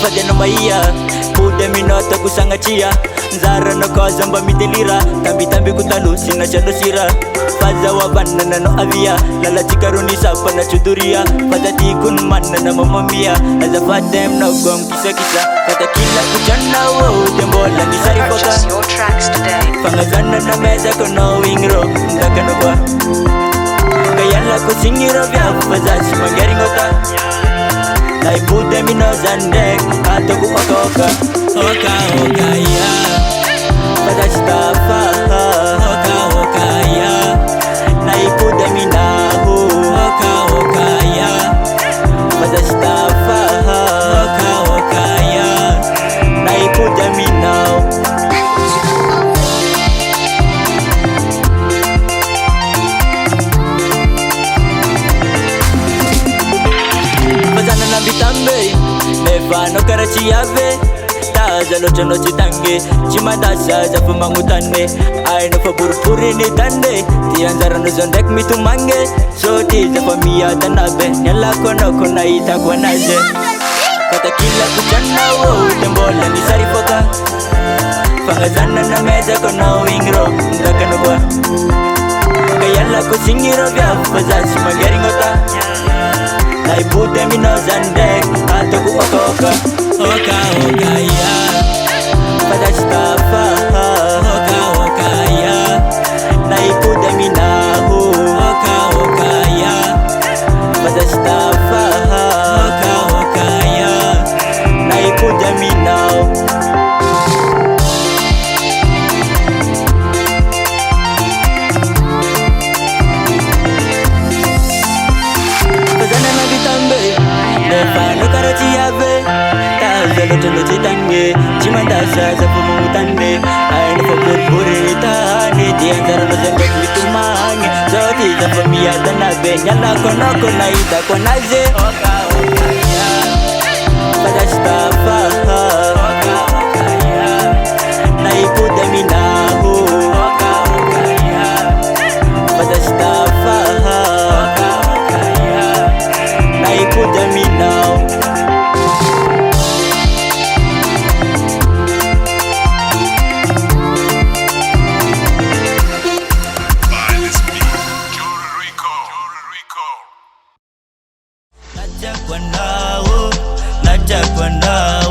fady na maia pody minota kusangachia nzara na koza mba midelira tambi kutalusi sira faza banana no avia lala chikaruni sapa na chuduria fata tikun manna na mamamia aza fatem no gom kisa fata kila kuchana wo tembola ni Sary Purchase your tracks today. Fangazana na meza kono wingro ndakano kwa kayala kusingira vya fazashi magari ngota Lai pute mino zandek atoku oka ya fazashi tafa oka ya Lai pute minahu oka ya fazashi tafa oka ya Lai pute minahu Bitambe mefano karachi yave taza lochono chitange chimadasa za pumangutane aino faburpuri ni tande tianzara no zondek mitumange soti za famia tanabe nyala kono ita kwa naze kata kila kuchana wo tembola ni Sary foka fangazana na meza kono wingro ndakano kwa kayala kusingira vya fazashi magari ngota Lai pute mino zandek atoku oka ya fazashi tafa oka ya Lai pute minahu oka ya fazashi tafa oka ya Lai pute minahu Nefano karachi yave taza lochono chitange chimandasa za pumangutane aino faburpuri tane tianzara no zondek mitumange soti za famia tanabe nyala kono ita kwa naze oka ya fazashi tafa oka ya Lai pute minahu oka ya fazashi tafa oka ya Lai pute minahu Najak wanao